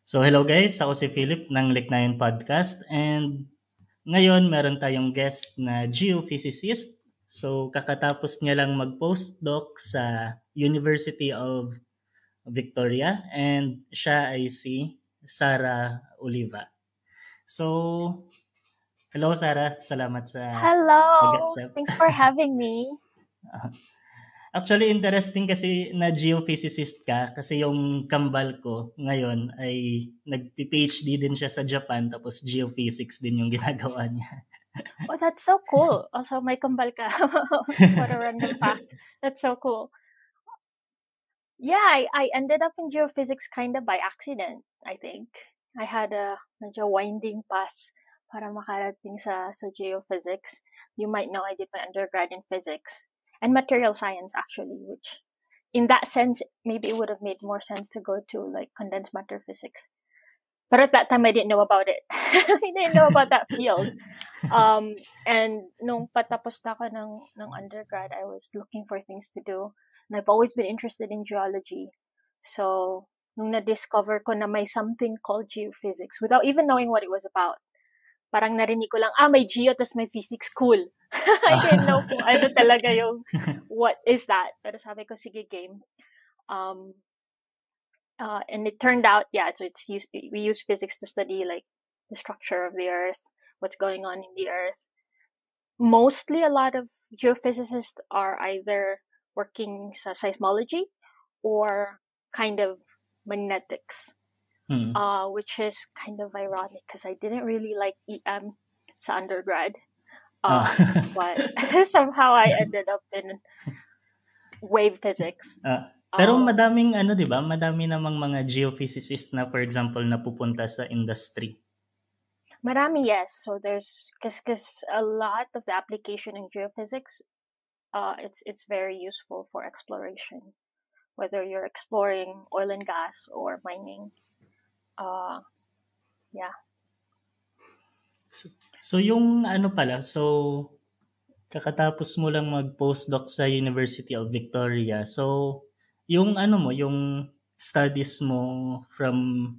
So hello guys, ako si Philip ng Liknayan Podcast and ngayon meron tayong guest na geophysicist. So kakatapos niya lang mag-postdoc sa University of Victoria and siya ay si Sarah Oliva. So hello Sarah, salamat sa Hello. pag-accept. Thanks for having me. Actually, interesting kasi na geophysicist ka kasi yung kambal ko ngayon ay nag-PhD din siya sa Japan tapos geophysics din yung ginagawa niya. Oh, that's so cool. Also, may kambal ka. What a random fact. That's so cool. Yeah, I ended up in geophysics kind of by accident, I think. I had a medyo winding path para makarating sa geophysics. You might know I did my undergrad in physics and material science, actually, which in that sense, maybe it would have made more sense to go to like condensed matter physics. But at that time, I didn't know about it. I didn't know about that field. And nung patapos na ako ng undergrad, I was looking for things to do. And I've always been interested in geology. So, nung na-discover ko na may something called geophysics, without even knowing what it was about, parang narinig ko lang, may geo, tas may physics, cool. I didn't know kung ano talaga yung, what is that? Pero sabi ko, sige, game. And it turned out, so we use physics to study like the structure of the earth, what's going on in the earth. Mostly a lot of geophysicists are either working sa seismology or kind of magnetics, which is kind of ironic because I didn't really like EM sa undergrad. But somehow I ended up in wave physics. Pero madaming di ba? Madami namang mga geophysicist na for example napupunta sa industry. Marami, yes. So there's because a lot of the application in geophysics, it's very useful for exploration, whether you're exploring oil and gas or mining. Yeah. So yung kakatapos mo lang mag-postdoc sa University of Victoria. So yung yung studies mo from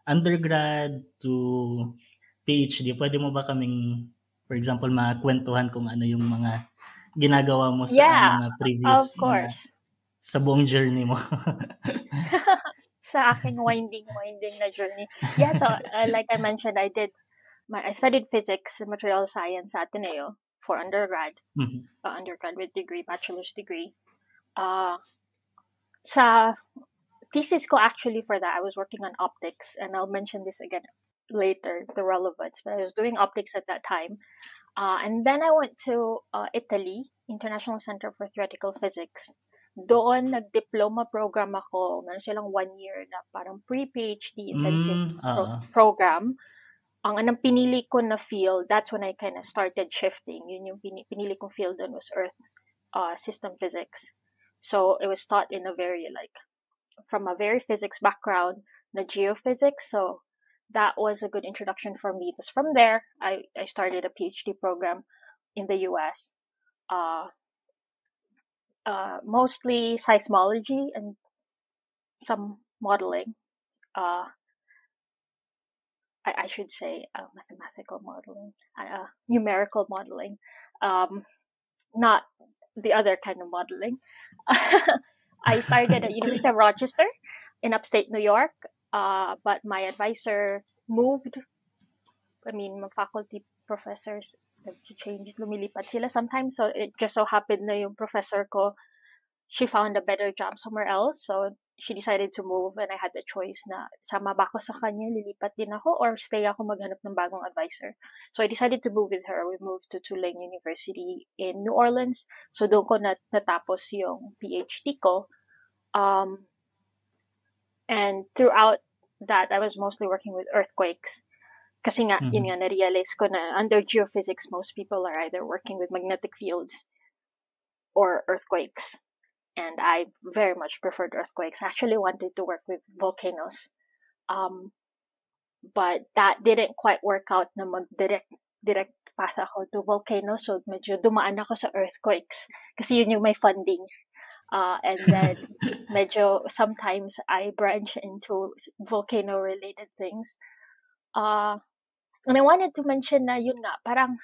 undergrad to PhD, pwede mo ba kaming, for example, makwentuhan kung ano yung mga ginagawa mo sa mga previous of course. sa buong journey mo? Sa aking winding na journey. Yeah, so like I mentioned, I studied physics and material science at Ateneo for undergrad, undergraduate degree, bachelor's degree. Sa thesis ko actually for that, I was working on optics, and I'll mention this again later, the relevance, but I was doing optics at that time. And then I went to Italy, International Center for Theoretical Physics. Doon, nag-diploma program ako. Meron silang 1 year na parang pre-PhD intensive program. Ang anong pinili ko na field, that's when I kind of started shifting. Yun yung pinili kong field doon was Earth system physics. So it was taught in a very from a very physics background, na geophysics. So that was a good introduction for me. Because from there, I started a PhD program in the US. Mostly seismology and some modeling. I should say mathematical modeling, numerical modeling, not the other kind of modeling. I started at University of Rochester in upstate New York, but my advisor moved. I mean, my faculty professors changed, lumilipat sila sometimes. So it just so happened na yung professor ko, she found a better job somewhere else. So she decided to move, and I had the choice na sama ba ako sa kanya, lilipat din ako, or stay ako maghanap ng bagong advisor. So I decided to move with her. We moved to Tulane University in New Orleans. So doon ko natapos yung PhD ko. And throughout that, I was mostly working with earthquakes. Kasi nga, yun nga, na-realize ko na under geophysics, most people are either working with magnetic fields or earthquakes. And I very much preferred earthquakes. I actually wanted to work with volcanoes. But that didn't quite work out na mag-direct path ako to volcanoes. So medyo dumaan ako sa earthquakes. Kasi yun yung may funding. And then medyo sometimes I branch into volcano-related things. And I wanted to mention na yun nga, parang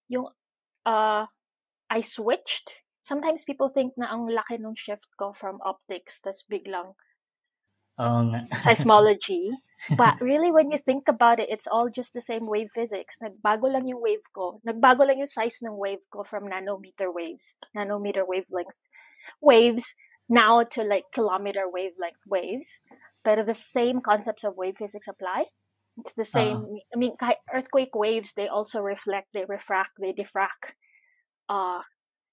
yung I switched. Sometimes people think na ang laki nung shift ko from optics, tas biglang Oo nga. seismology. But really, when you think about it, it's all just the same wave physics. Nagbago lang yung wave ko. Nagbago lang yung size ng wave ko from nanometer wavelength waves, now to like kilometer wavelength waves. But the same concepts of wave physics apply. It's the same. Oo. I mean, earthquake waves, they also reflect, they refract, they diffract.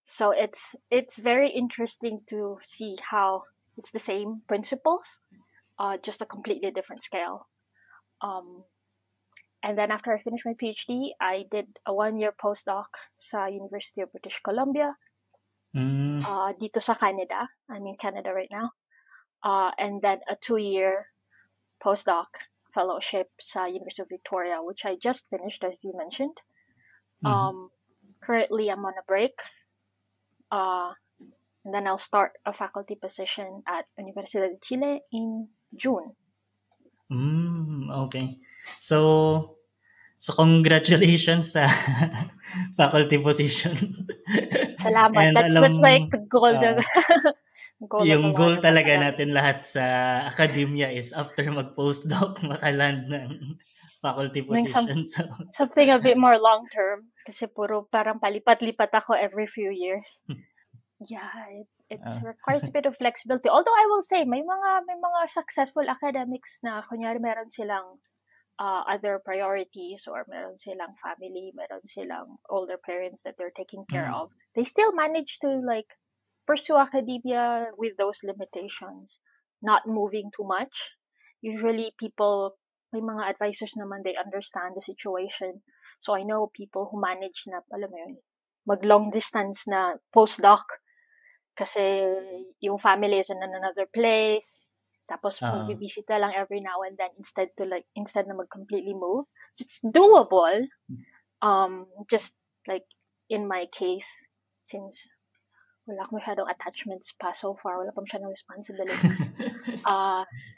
So it's very interesting to see how it's the same principles, just a completely different scale. And then after I finished my PhD, I did a 1-year postdoc sa University of British Columbia, dito sa Canada. I'm in Canada right now. And then a 2-year postdoc fellowship sa University of Victoria, which I just finished, as you mentioned. Currently, I'm on a break. And then I'll start a faculty position at Universidad de Chile in June. Okay. So congratulations sa faculty position. Salamat. And That's like the goal uh, goal of a yung lot goal of talaga academics. natin lahat sa academia is after mag-postdoc, makaland ng faculty Doing position. So, something a bit more long term kasi puro parang palipat-lipat ako every few years. Yeah, it requires a bit of flexibility. Although I will say may mga successful academics na kunyari meron silang other priorities, or meron silang family, meron silang older parents that they're taking care of. They still manage to like pursue academia with those limitations, not moving too much. Usually people, may mga advisors naman, they understand the situation. So I know people who manage na, alam mo yun, mag long distance na postdoc kasi yung family is in another place. Tapos magbibisita lang every now and then instead na mag-completely move. So it's doable. Just like in my case, since wala akong masyadong attachments pa so far, wala pa masyadong responsibilities.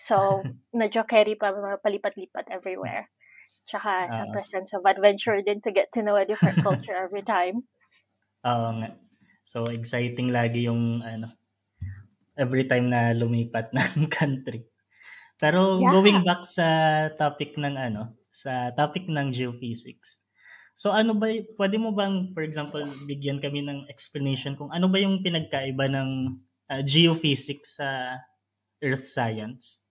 So medyo carry pa, palipat-lipat everywhere. Tsaka siyempre sense of adventure din to get to know a different culture every time. Oo nga. So exciting lagi yung every time na lumipat ng country. Pero going back sa topic ng geophysics. So ano ba, pwede mo bang, for example, bigyan kami ng explanation kung ano ba yung pinagkaiba ng geophysics sa earth science?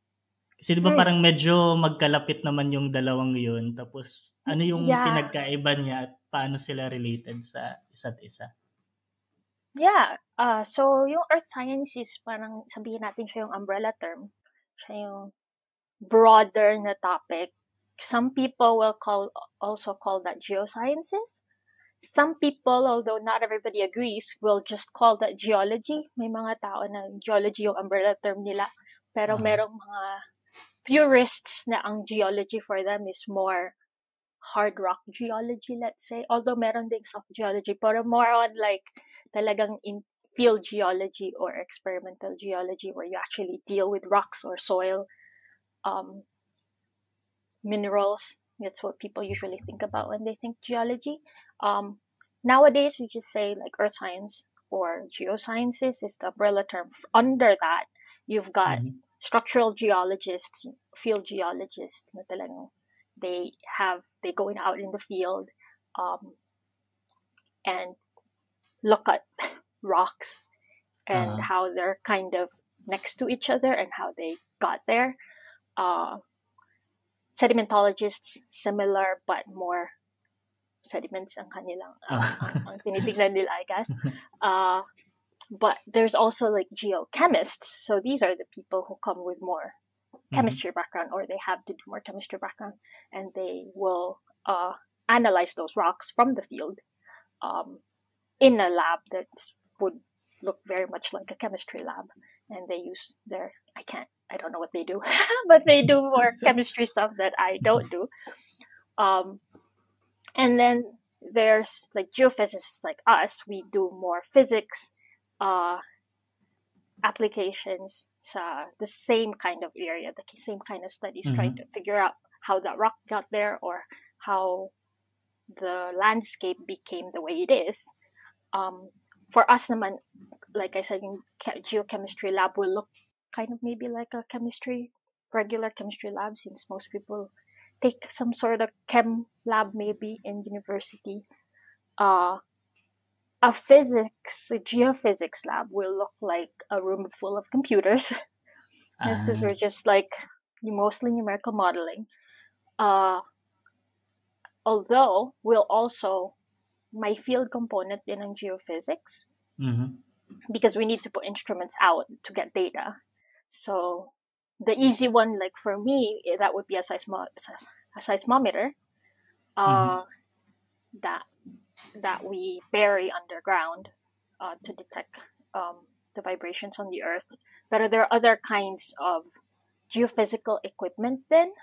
Kasi di ba parang medyo magkalapit naman yung dalawang yun. Tapos ano yung pinagkaiba niya at paano sila related sa isa't isa? Yeah. So yung earth science is parang sabihin natin siya yung umbrella term. Siya yung broader na topic. Some people will also call that geosciences. Some people, although not everybody agrees, will just call that geology. May mga tao na geology yung umbrella term nila. Pero merong mga purists na ang geology for them is more hard rock geology, let's say. Although meron ding soft geology, pero more on like talagang in field geology or experimental geology where you actually deal with rocks or soil, minerals. That's what people usually think about when they think geology. Nowadays, we just say like earth science or geosciences is the umbrella term. Under that, you've got structural geologists, field geologists, na talagang they go out in the field and look at rocks and how they're kind of next to each other and how they got there. Sedimentologists, similar but more sediments ang kanilang ang tinitignan nila, I guess. But there's also like geochemists. So these are the people who come with more chemistry background, or they have to do more chemistry background, and they will analyze those rocks from the field in a lab that would look very much like a chemistry lab. And they use I don't know what they do, but they do more chemistry stuff that I don't do. And then there's like geophysicists like us. We do more physics, applications sa the same kind of area, the same kind of studies, trying to Mhm. figure out how that rock got there or how the landscape became the way it is. For us naman, like I said, in geochemistry lab will look kind of maybe like a regular chemistry lab, since most people take some sort of chem lab maybe in university. A geophysics lab will look like a room full of computers. Yes, because Ah, we're just like mostly numerical modeling. Uh, Although we'll also my field component in geophysics, mhm, because we need to put instruments out to get data. So the easy one, like for me, that would be a seismometer mhm, uh, that that we bury underground to detect the vibrations on the earth. But there are other kinds of geophysical equipment then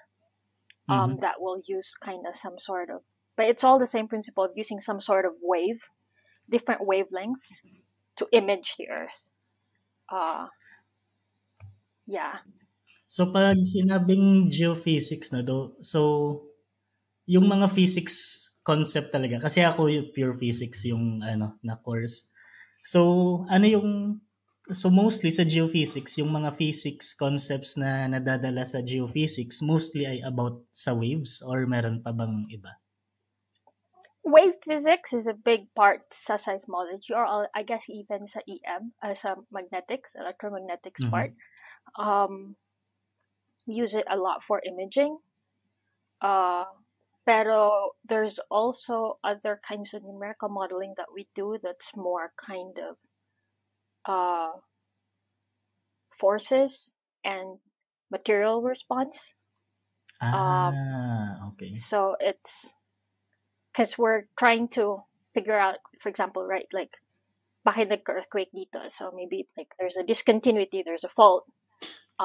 mhm. that will use kind of some sort of, but it's all the same principle of using some sort of different wavelengths to image the earth. Uh, yeah. So 'pag sinabing geophysics na so yung mga physics concept talaga kasi ako yung pure physics yung ano na course. So ano yung so mostly sa geophysics yung mga physics concepts na nadadala sa geophysics mostly ay about sa waves or meron pa bang iba? Wave physics is a big part sa seismology, or I guess even sa EM, sa magnetics, electromagnetics part. Mhm. We use it a lot for imaging. Uh, pero there's also other kinds of numerical modeling that we do that's more kind of uh, forces and material response. Um, Okay. so it's because we're trying to figure out, for example, right, like bakit nagka-earthquake dito? So maybe like there's a discontinuity, there's a fault,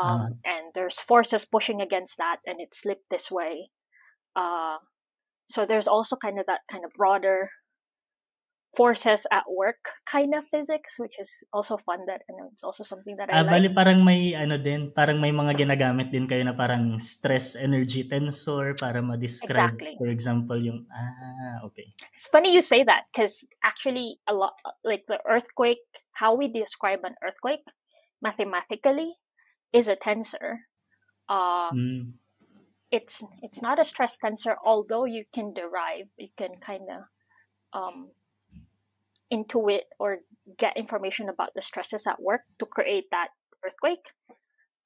Ah, and there's forces pushing against that, and it slipped this way. Uh, so there's also kind of that kind of broader forces at work kind of physics, which is also fun. That and it's also something that I like. bale parang may ano din, parang may mga ginagamit din kayo na parang stress energy tensor para ma-describe Exactly. for example yung okay. It's funny you say that because actually a lot like the earthquake, how we describe an earthquake mathematically is a tensor. Uh, Hmm, it's not a stress tensor, although you can kind of um, intuit or get information about the stresses at work to create that earthquake.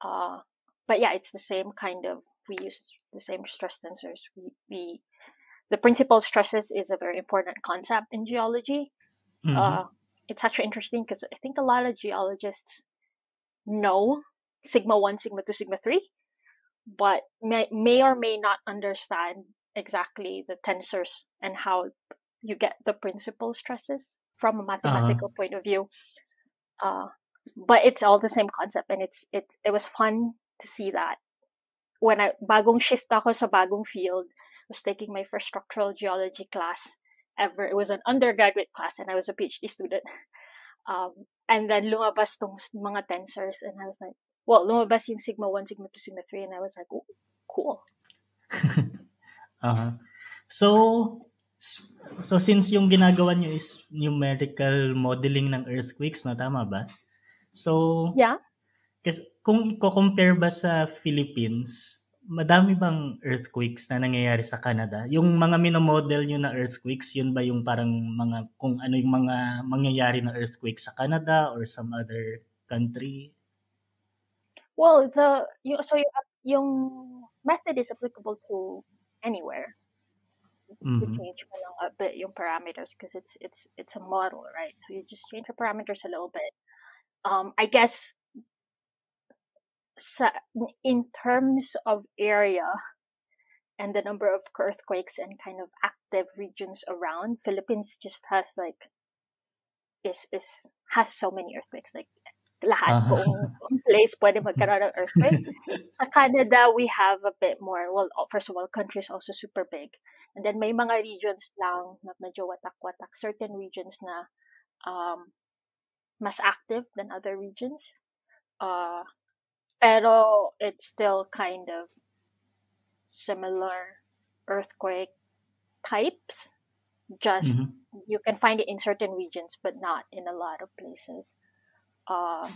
Uh, but yeah, it's the same kind of, we use the same stress tensors. We the principal stresses is a very important concept in geology. mhm. Uh, it's actually interesting because I think a lot of geologists know sigma 1, sigma 2, sigma 3, but may or may not understand exactly the tensors and how you get the principal stresses from a Oo. mathematical point of view. Uh, but it's all the same concept, and it was fun to see that when I bagong shift ako sa bagong field. I was taking my first structural geology class ever. It was an undergraduate class, and I was a PhD student. And then lumabas tong mga tensors, and I was like, well, lumabas yung sigma 1, sigma 2, sigma 3, and I was like, oh, cool. uh So, so since yung ginagawa niyo is numerical modeling ng earthquakes 'no, tama ba? So, Yeah. kasi kung iko-compare ba sa Philippines, madami bang earthquakes na nangyayari sa Canada? Yung mga mino-model niyo na earthquakes, yun ba yung parang mga kung ano yung mga mangyayari na earthquake sa Canada or some other country? Well, yung method is applicable to anywhere. You Mhm. change mo lang a bit yung parameters because it's a model, right? So you just change the parameters a little bit. I guess sa, in terms of area and the number of earthquakes and kind of active regions around, Philippines just has like is has so many earthquakes. Like lahat Ah, buong place pwede magkaroon ng earthquake. Sa Canada, we have a bit more. Well, first of all, country is also super big. And then may mga regions lang na medyo watak-watak. Certain regions na um, mas active than other regions. Pero it's still kind of similar earthquake types. Just Mhm. you can find it in certain regions, but not in a lot of places. Uh,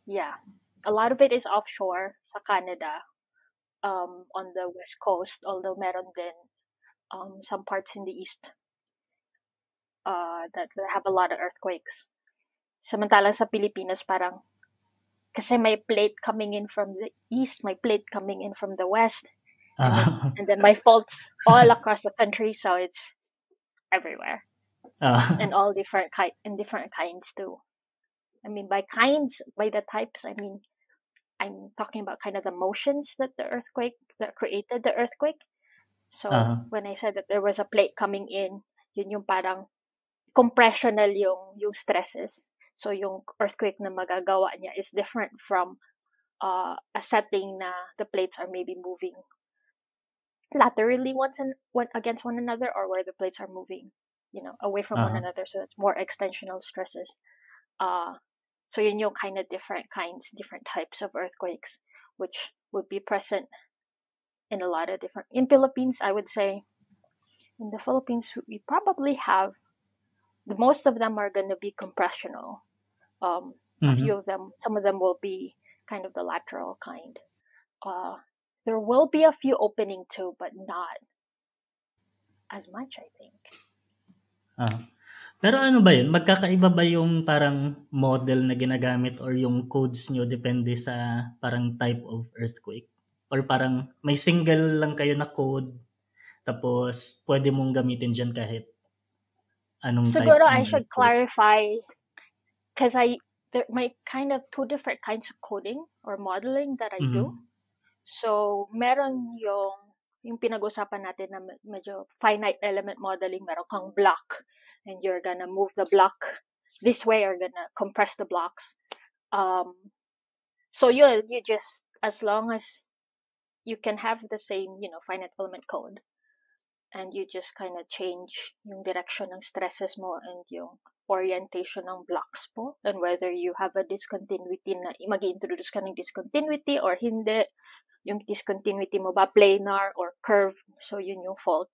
yeah, a lot of it is offshore sa Canada, on the west coast. Although meron din some parts in the east that have a lot of earthquakes. Samantalang sa Pilipinas, parang kasi may plate coming in from the east, may plate coming in from the west, Ah, and then my faults all across the country, so it's everywhere ah, and all different different kinds too. I mean, by kinds, by the types, I mean I'm talking about kind of the motions that created the earthquake. So ah, when I said that there was a plate coming in, yun yung parang compressional yung stresses. So yung earthquake na magagawa niya is different from a setting na the plates are maybe moving laterally one against one another, or where the plates are moving, away from one ah. another. So it's more extensional stresses. Uh, so yun yung kind of different types of earthquakes, which would be present in a lot of different. In Philippines, I would say in the Philippines we probably have the most of them are gonna be compressional. A few Mhm. of them, some of them will be kind of the lateral kind. Uh, there will be a few opening too, but not as much, I think. Ah. Pero ano ba 'yun, magkakaiba ba yung parang model na ginagamit or yung codes niyo depende sa parang type of earthquake? Or parang may single lang kayo na code tapos puwede mong gamitin diyan kahit anong type Siguro I ng should earthquake? clarify because there might kind of two different kinds of coding or modeling that I do. Mhm. So meron yung pinag-usapan natin na medyo finite element modeling, meron kang block and you're gonna move the block this way or gonna compress the blocks. So you just, as long as you can have the same, finite element code, and you just kind of change yung direction ng stresses mo and yung orientation ng blocks mo, and whether you have a discontinuity na mag-introduce ka ng discontinuity or hindi, yung discontinuity mo ba planar or curved, so yun yung fault.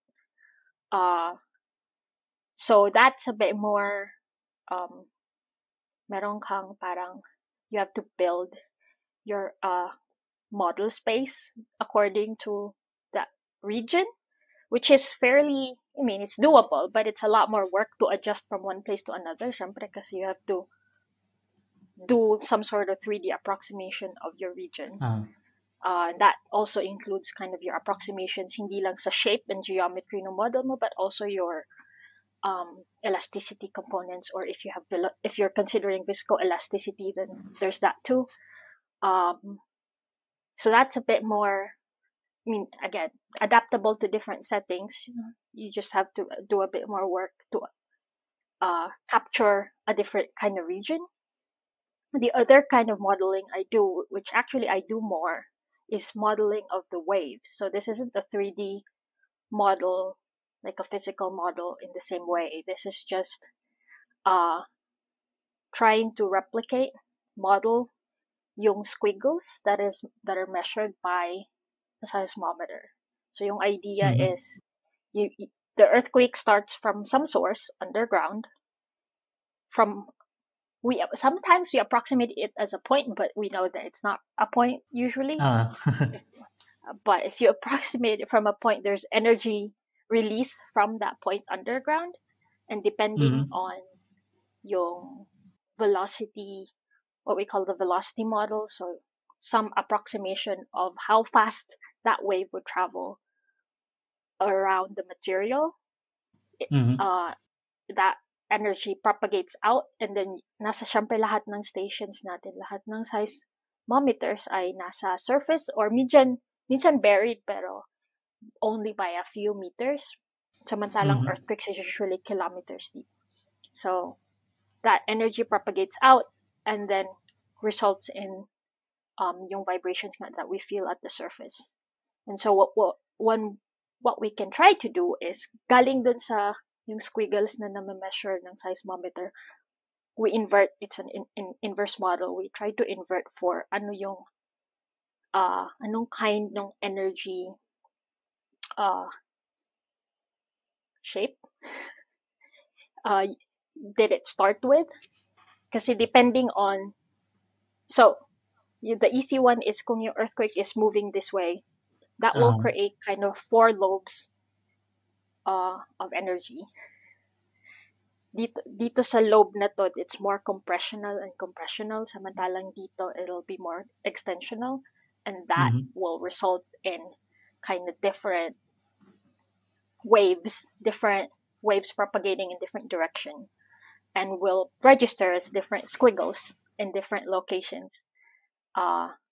So that's a bit more, meron kang parang, you have to build your model space according to that region, which is fairly, I mean, it's doable, but it's a lot more work to adjust from one place to another, syempre, kasi you have to do some sort of 3D approximation of your region. Ah, That also includes kind of your approximations, hindi lang sa shape and geometry ng model mo, but also your elasticity components, or if you're considering viscoelasticity, then there's that too. So that's a bit more, I mean, again, adaptable to different settings. You just have to do a bit more work to capture a different kind of region. The other kind of modeling I do, which actually I do more, is modeling of the waves. So this isn't a 3D model, like a physical model in the same way. This is just uh, trying to model yung squiggles that are measured by the seismometer. So yung idea mhm. is the earthquake starts from some source underground. From we Sometimes we approximate it as a point, but we know that it's not a point usually. Ah, But if you approximate it from a point, there's energy released from that point underground, and depending mhm, on yung velocity, what we call the velocity model, so some approximation of how fast that wave would travel around the material, mhm, uh, that energy propagates out, and then nasa syempre lahat ng stations natin, lahat ng seismometers ay nasa surface or minsan buried pero only by a few meters. Samantalang mhm, earthquakes is usually kilometers deep. So that energy propagates out and then results in yung vibrations that we feel at the surface. And so what we can try to do is galing dun sa yung squiggles na measure ng seismometer, we invert. It's an inverse model. We try to invert for anong kind ng energy shape did it start with? Kasi depending on, so the easy one is kung yung earthquake is moving this way, that will create kind of 4 lobes of energy. Dito sa lobe na to, it's more compressional and compressional. Samantalang dito, it'll be more extensional. And that will result in kind of different waves propagating in different direction, and will register as different squiggles in different locations.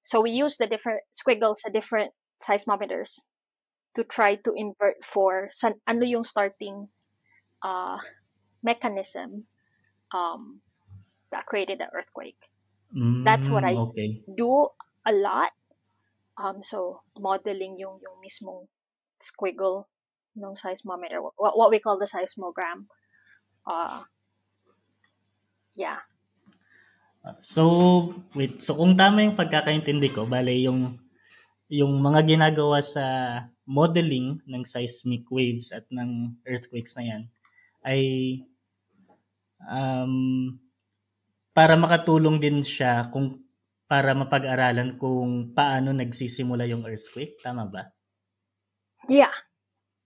So we use the different squiggles at different seismometers to try to invert for ano yung starting mechanism that created the earthquake. That's what I do a lot. So modeling yung mismong squiggle ng seismometer, what we call the seismogram. Yeah. So kung tama yung pagkakaintindi ko, bale yung mga ginagawa sa modeling ng seismic waves at ng earthquakes na yan ay para makatulong din siya para mapag-aralan kung paano nagsisimula yung earthquake, tama ba? Yeah.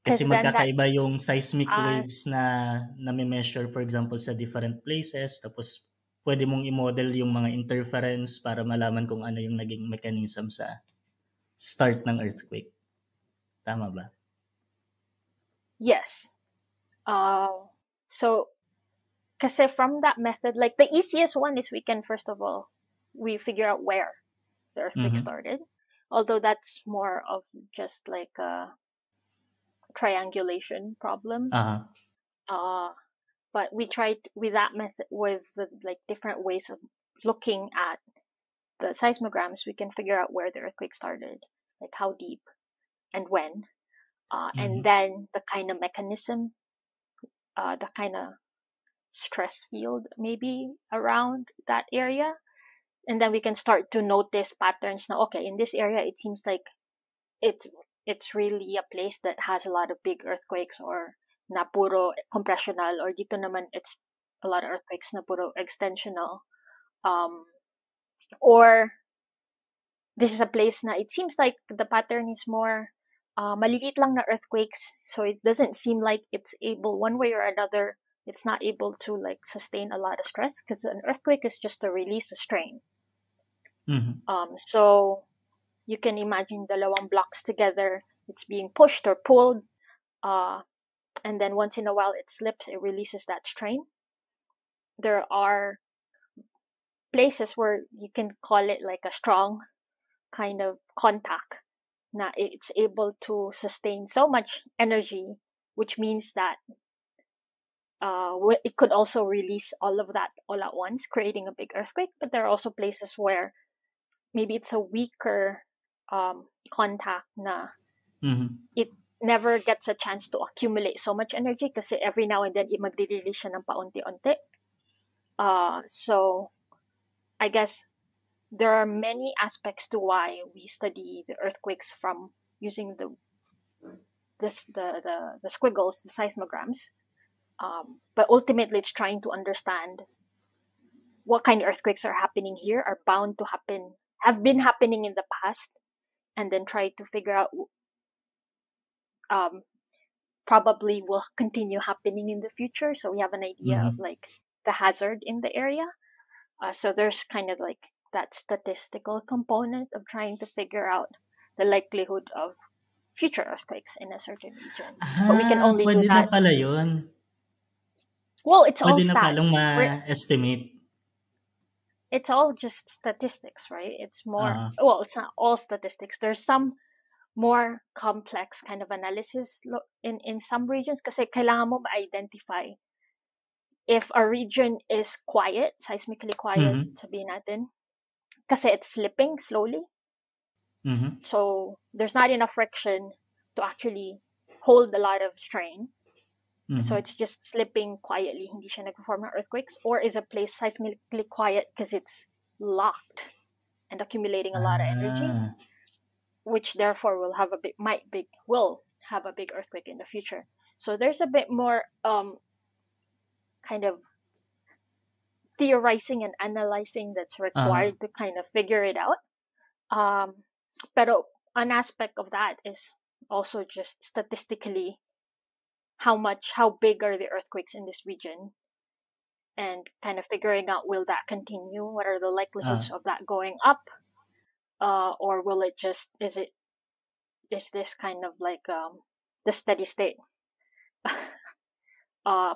Kasi magkakaiba yung seismic waves na nami-measure, for example, sa different places, tapos pwede mong i-model yung mga interference para malaman kung ano yung naging mechanism sa start ng earthquake. Tama ba? Yes. So, kasi from that method, like the easiest one is we can, first of all, we figure out where the earthquake started. Although that's more of just like a triangulation problem. But we tried with that method, with like different ways of looking at the seismograms, we can figure out where the earthquake started, like how deep and when, and then the kind of mechanism, the kind of stress field maybe around that area. And then we can start to notice patterns now. Okay, in this area, it seems like it's really a place that has a lot of big earthquakes, or na puro compressional, or dito naman it's a lot of earthquakes na puro extensional. Or this is a place na it seems like the pattern is more maliliit lang na earthquakes, so it doesn't seem like it's able, one way or another, it's not able to like sustain a lot of stress, because an earthquake is just a release of strain. So you can imagine dalawang blocks together, it's being pushed or pulled, and then once in a while it slips, it releases that strain. There are places where you can call it like a strong kind of contact, na it's able to sustain so much energy, which means that it could also release all of that all at once, creating a big earthquake. But there are also places where maybe it's a weaker contact na it never gets a chance to accumulate so much energy, kasi every now and then magre-release siya ng paunti-unti. So I guess there are many aspects to why we study the earthquakes from using the squiggles, the seismograms. But ultimately, it's trying to understand what kind of earthquakes are happening here, are bound to happen, have been happening in the past, and then try to figure out probably will continue happening in the future. So we have an idea of like the hazard in the area. So there's kind of like that statistical component of trying to figure out the likelihood of future earthquakes in a certain region. But we can only do that. Pwede na pala yun. Well, it's all Pwede na stats. palang ma-estimate. It's all just statistics, right? It's more, well, it's not all statistics. There's some more complex kind of analysis in some regions, kasi kailangan mo ma-identify if a region is quiet, seismically quiet, sabihin natin, kasi it's slipping slowly. So there's not enough friction to actually hold a lot of strain. So Mhm. it's just slipping quietly, hindi siya nag-form ng earthquakes, or is a place seismically quiet because it's locked and accumulating a lot of energy, Ah, which therefore will have a big earthquake in the future. So there's a bit more kind of theorizing and analyzing that's uh-huh. required to kind of figure it out. Pero an aspect of that is also just statistically how big are the earthquakes in this region, and kind of figuring out, will that continue? What are the likelihoods Ah, of that going up? Or will it just is this kind of like the steady state uh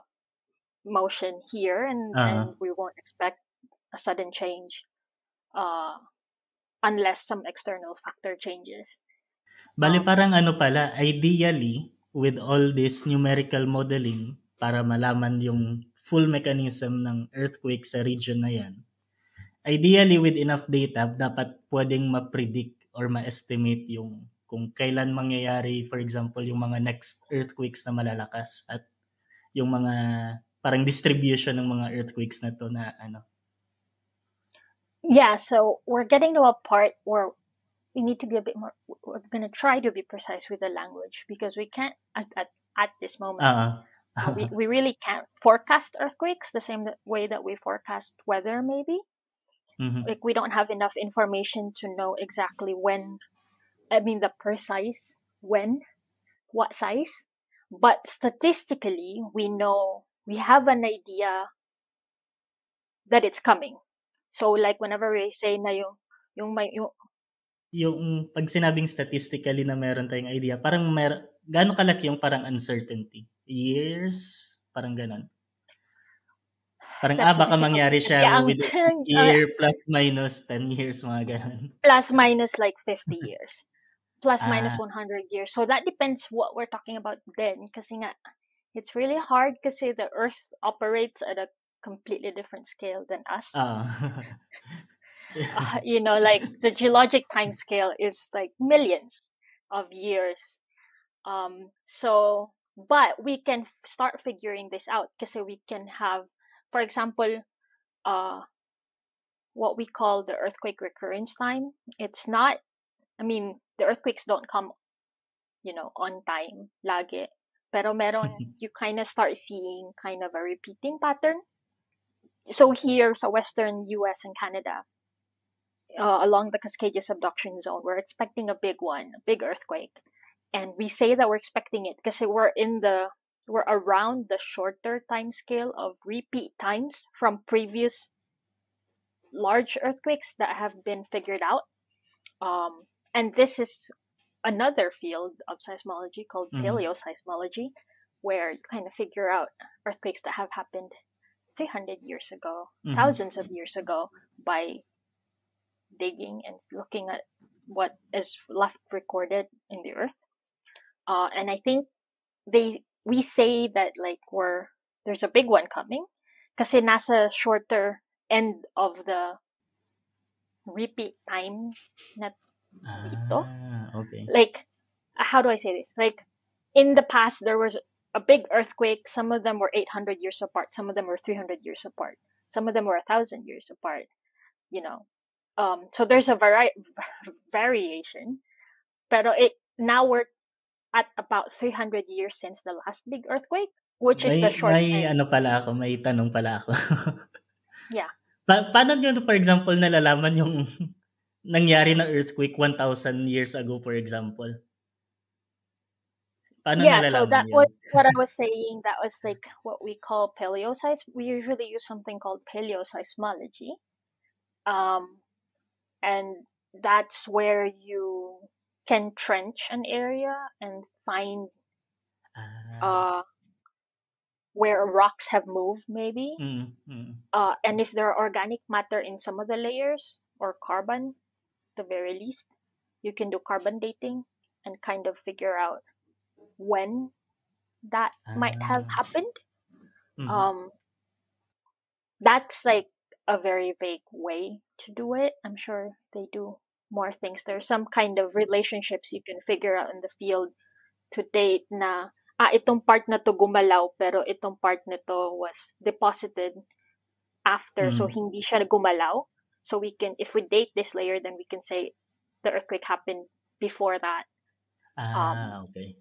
motion here, and uh-huh. we won't expect a sudden change uh unless some external factor changes. Bale Um parang ano pala, ideally, with all this numerical modeling para malaman yung full mechanism ng earthquake sa region na yan, ideally with enough data, dapat pwedeng ma-predict or ma-estimate yung kung kailan mangyayari, for example, yung mga next earthquakes na malalakas at yung mga parang distribution ng mga earthquakes na to na ano. yeah, so we're getting to a part where we need to be a bit more, we're going to try to be precise with the language, because we can't at this moment, Ah, we really can't forecast earthquakes the same way that we forecast weather, maybe. mhm. Like, we don't have enough information to know exactly when, I mean, the precise when, what size. But statistically, we know, we have an idea that it's coming. So like whenever we say na yung Yung 'pag sinabing statistically na meron tayong idea, parang gaano kalaki yung parang uncertainty? Years? Parang gano'n? Parang, that's baka difficult mangyari kasi siya ang within this year plus minus 10 years, mga gano'n. plus minus like 50 years. Plus minus Ah, 100 years. So that depends what we're talking about then. Kasi nga, it's really hard kasi the Earth operates at a completely different scale than us. oo. Like the geologic time scale is like millions of years. But we can start figuring this out kasi we can have, for example, uh, what we call the earthquake recurrence time. It's not, I mean, the earthquakes don't come, on time, lagi. Pero meron, you kind of start seeing kind of a repeating pattern. So here sa Western US and Canada, along the Cascadia subduction zone, we're expecting a big one, a big earthquake. And we say that we're expecting it because we're around the shorter time scale of repeat times from previous large earthquakes that have been figured out. And this is another field of seismology called Mhm, paleoseismology, where you kind of figure out earthquakes that have happened 300 years ago, mhm. thousands of years ago, by digging and looking at what is left recorded in the earth. And I think we say that like there's a big one coming kasi nasa shorter end of the repeat time na dito. Okay. Like, how do I say this? Like, in the past, there was a big earthquake. Some of them were 800 years apart. Some of them were 300 years apart. Some of them were 1,000 years apart. You know, so there's a variation. Pero now we're at about 300 years since the last big earthquake, which is May the short may end. ano pala ako, may tanong pala ako. Yeah. Paano niyo for example nalalaman yung nangyari na earthquake 1,000 years ago, for example? Paano Yeah, so nalalaman that yun? was what I was saying. That was like what we call paleoseis. We usually use something called paleoseismology. Um, and that's where you can trench an area and find Ah, uh, where rocks have moved, maybe. mm. And if there are organic matter in some of the layers, or carbon, at the very least, you can do carbon dating and kind of figure out when that might have Ah, happened. mhm. Um, that's like a very vague way to do it. I'm sure they do more things. There's some kind of relationships you can figure out in the field to date na itong part na to gumalaw, pero itong part na to was deposited after, so hindi siya gumalaw. So we can, if we date this layer, then we can say the earthquake happened before that. Okay.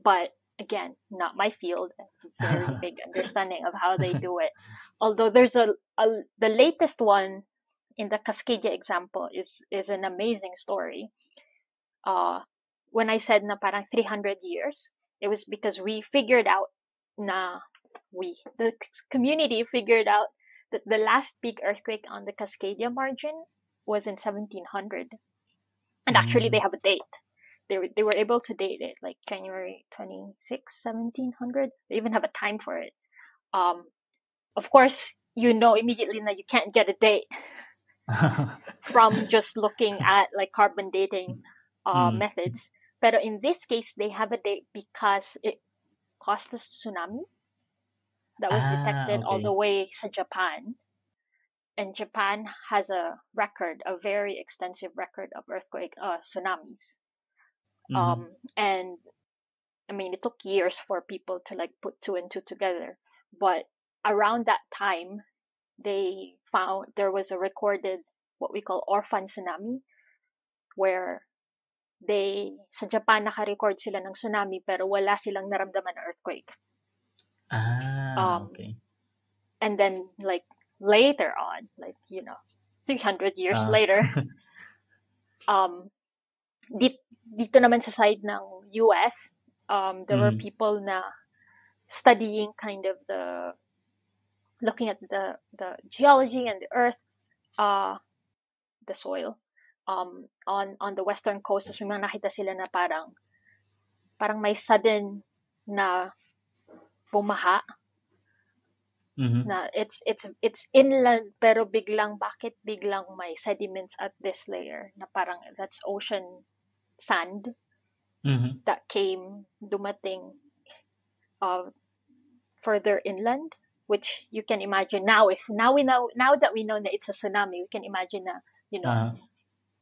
But again, not my field. Very big understanding of how they do it. Although there's the latest one in the Cascadia example is an amazing story. When I said na parang 300 years, it was because we figured out the community figured out that the last big earthquake on the Cascadia margin was in 1700. And actually they have a date. They were able to date it like January 26, 1700. They even have a time for it. Of course, immediately that you can't get a date from just looking at like carbon dating methods. But in this case, they have a date because it caused a tsunami that was detected all the way to Japan. And Japan has a very extensive record of earthquake, tsunamis. And I mean, it took years for people to like put two and two together. But around that time, they found there was a recorded what we call orphan tsunami, where sa Japan naka-record sila ng tsunami pero wala silang naramdaman na earthquake. Okay. And then like later on, like 300 years later, dito naman sa side ng US, there were people na studying kind of looking at the geology and the earth, the soil, on the western coast. Tapos may mga nakita sila na parang may sudden na bumaha. Na it's inland pero bakit biglang may sediments at this layer na parang that's ocean sand that dumating further inland, which you can imagine now that we know that it's a tsunami, we can imagine na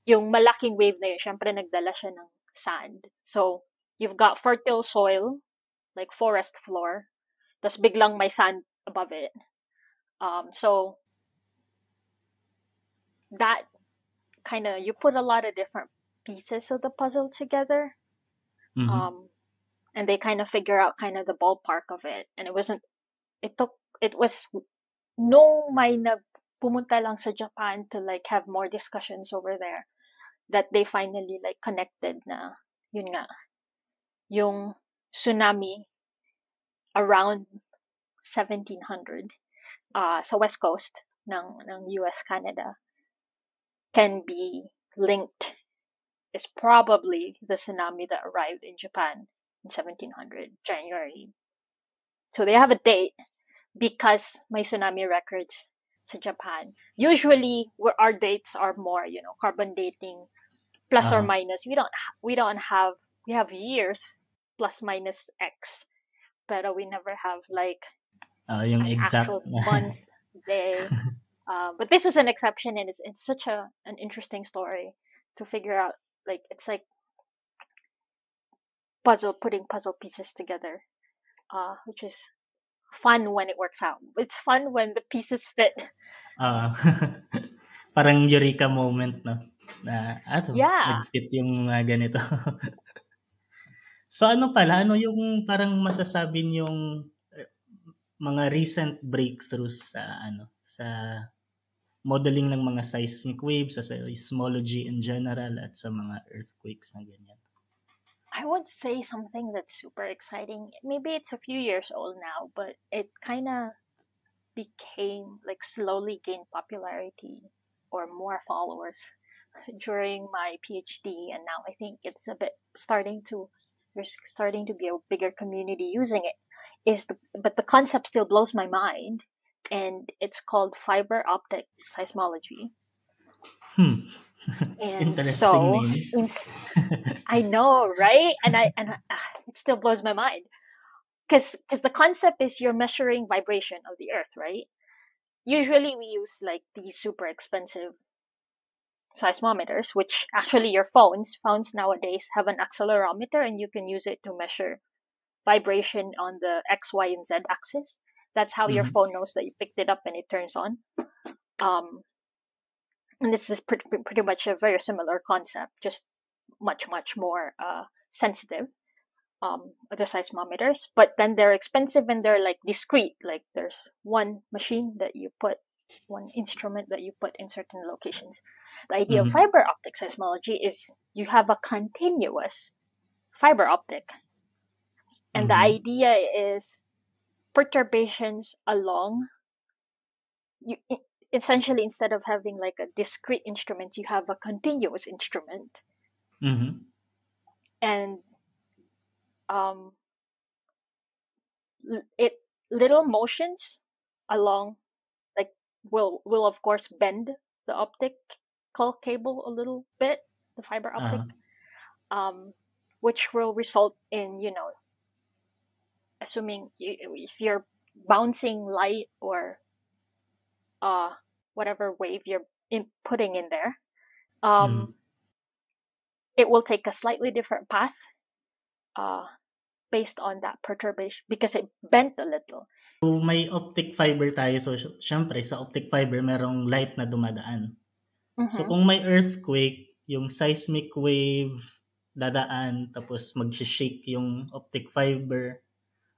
yung malaking wave na yun, syempre nagdala siya ng sand. So you've got fertile soil like forest floor, tas biglang may sand above it. So that kind of, you put a lot of different pieces of the puzzle together, and they kind of figure out kind of the ballpark of it. And it was may pumunta lang sa Japan to like have more discussions over there, that they finally like connected na yun nga yung tsunami around 1700 sa west coast ng US Canada can be linked, is probably the tsunami that arrived in Japan in 1700 January. So they have a date because may tsunami records sa Japan. Usually where our dates are more, carbon dating plus or minus. We have years plus minus X, pero we never have like yung an exact actual month, day. But this was an exception, and it's such an interesting story to figure out. Like it's like putting puzzle pieces together, which is fun when it works out. It's fun when the pieces fit. Parang eureka moment, no? Na nag-fit yung ganito. So ano yung parang masasabi niyong mga recent breakthroughs sa modeling ng mga seismic waves, sa seismology in general, at sa mga earthquakes na ganyan? I would say something that's super exciting. Maybe it's a few years old now, but it kind of became like slowly gained popularity or more followers during my PhD, and now I think it's a bit there's starting to be a bigger community using it. But the concept still blows my mind, and it's called fiber optic seismology. And interesting name. I know, right? And it still blows my mind, because the concept is you're measuring vibration of the earth, right? Usually we use like these super expensive seismometers, which actually your phones nowadays have an accelerometer, and you can use it to measure vibration on the X, Y, and Z axis. That's how your phone knows that you picked it up and it turns on. And this is pretty much a very similar concept, just much more sensitive. The seismometers, but then they're expensive and they're like discrete. Like there's one machine that you put, one instrument that you put in certain locations. The idea of fiber optic seismology is you have a continuous fiber optic, and the idea is perturbations along. You essentially, instead of having like a discrete instrument, you have a continuous instrument, and little motions along like will of course bend the optical cable a little bit, the fiber optic, which will result in, assuming if you're bouncing light or whatever wave you're putting in there, it will take a slightly different path based on that perturbation because it bent a little. So may optic fiber tayo. So syempre sa optic fiber merong light na dumadaan. So kung may earthquake, yung seismic wave dadaan tapos mag-shake yung optic fiber,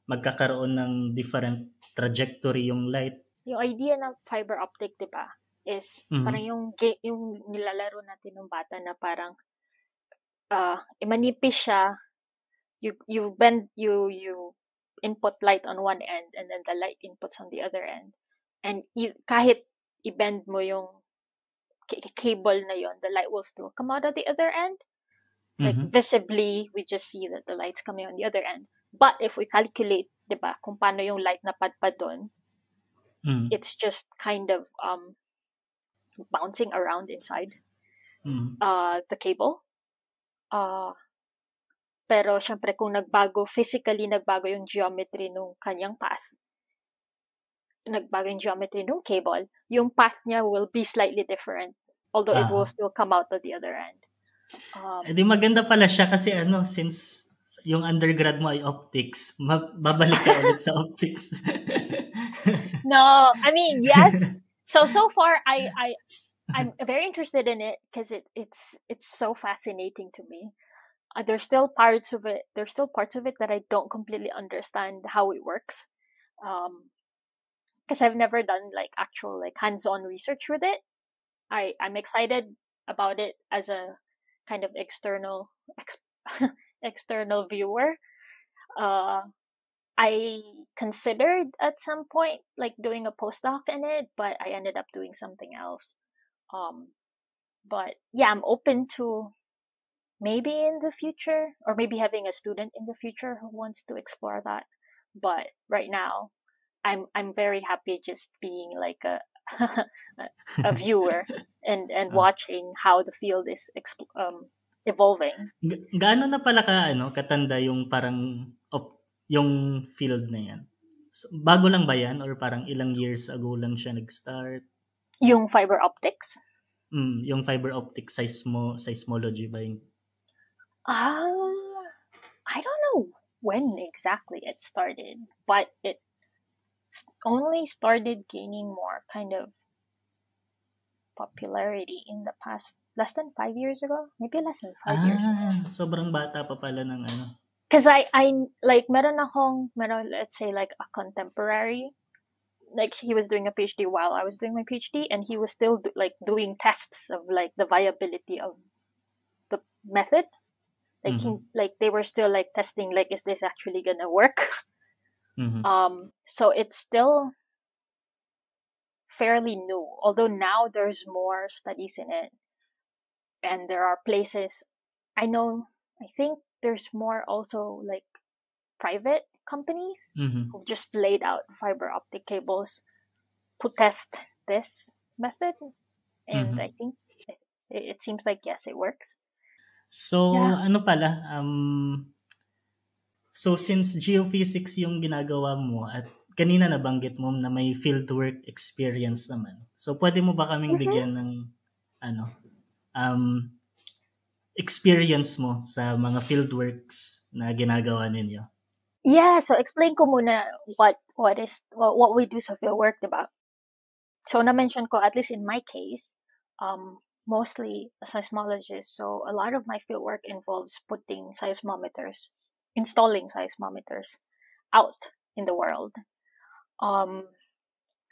magkakaroon ng different trajectory yung light. Yung idea ng fiber optic, di ba, is parang yung nilalaro natin ng bata na parang manipis siya. You bend, you input light on one end and then the light inputs on the other end. And kahit i-bend mo yung cable na yon, the light will still come out of the other end. Like visibly, we just see that the light's coming on the other end. But if we calculate, di ba, kung paano yung light na padpad doon, it's just kind of bouncing around inside the cable. Pero syempre kung physically nagbago yung geometry nung kanyang path, nagbago yung geometry nung cable, yung path niya will be slightly different, although it will still come out of the other end. Di maganda pala siya kasi since yung undergrad mo ay optics, babalik ka ulit sa optics. No, I mean, yes. So far I'm very interested in it because it's so fascinating to me. There's still parts of it that I don't completely understand how it works. Because I've never done like actual like hands-on research with it. I'm excited about it as a kind of external viewer. I considered at some point like doing a postdoc in it, but I ended up doing something else. But yeah, I'm open to maybe in the future, or maybe having a student in the future who wants to explore that. But right now, I'm very happy just being like a viewer and watching how the field is evolving. Gaano na pala katanda yung parang yung field na yan? So, bago lang ba yan or parang ilang years ago lang siya nag-start? Yung fiber optics? Yung fiber optic seismology ba yung? I don't know when exactly it started, but it only started gaining more kind of popularity in the past less than 5 years ago, maybe less than 5 years ago. Sobrang bata pa pala ng Because I like meron let's say like a contemporary, like he was doing a PhD while I was doing my PhD, and he was still like doing tests of like the viability of the method. Like like they were still like testing like, is this actually gonna work? So it's still fairly new, although now there's more studies in it, and there are places I think there's more also like private companies who just laid out fiber optic cables to test this method, and I think it seems like yes, it works. So pala, so since geophysics yung ginagawa mo at kanina nabanggit mo na may fieldwork experience naman, so pwede mo ba kaming bigyan ng experience mo sa mga fieldworks na ginagawa ninyo? Yeah, so explain ko muna what we do sa fieldwork, diba? So na-mention ko, at least in my case, mostly a seismologist. So a lot of my fieldwork involves installing seismometers out in the world.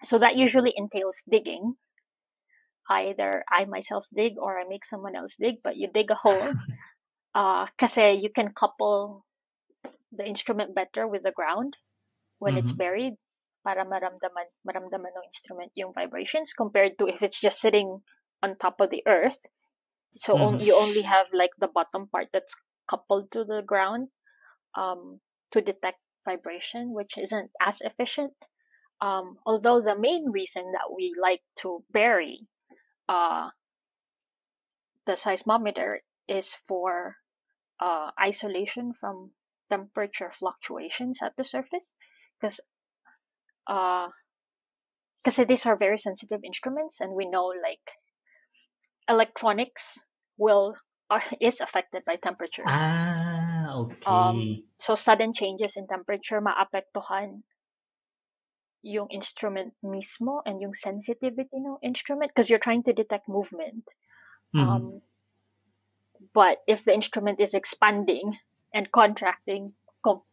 So that usually entails digging. Either I myself dig or I make someone else dig, but you dig a hole. Kasi you can couple the instrument better with the ground when it's buried para maramdaman ng instrument yung vibrations compared to if it's just sitting on top of the earth. So you only have like the bottom part that's coupled to the ground to detect vibration, which isn't as efficient. Although the main reason that we like to bury the seismometer is for isolation from temperature fluctuations at the surface, because these are very sensitive instruments, and we know like electronics is affected by temperature. Okay. So sudden changes in temperature maapektuhan yung instrument mismo and yung sensitivity ng instrument, because you're trying to detect movement. But if the instrument is expanding and contracting,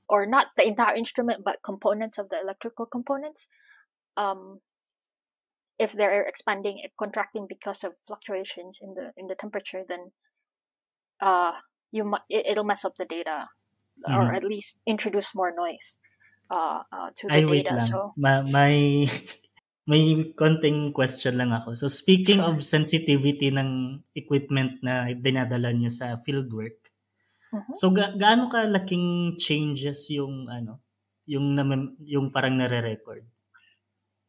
or not the entire instrument but components of the electrical components, if they're expanding and contracting because of fluctuations in the temperature, then it'll mess up the data, or at least introduce more noise to the Wait data. lang. So May konting question lang ako. So speaking sure. of sensitivity ng equipment na dinadala niyo sa fieldwork, so gaano kalaking changes yung yung parang nare-record?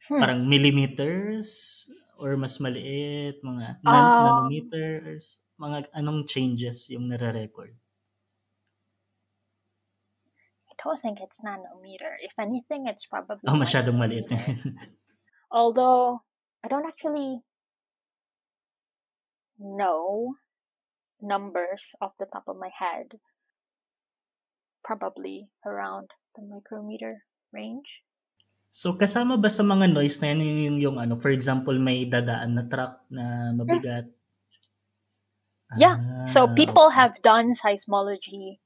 Parang millimeters or mas maliit, mga nanometers, mga anong changes yung nare-record? I don't think it's nanometer. If anything, it's probably Masyadong maliit. micrometer. Although I don't actually know numbers off the top of my head. Probably around the micrometer range. So kasama ba sa mga noise na yan yung for example may dadaan na truck na mabigat? Yeah. So people have done seismology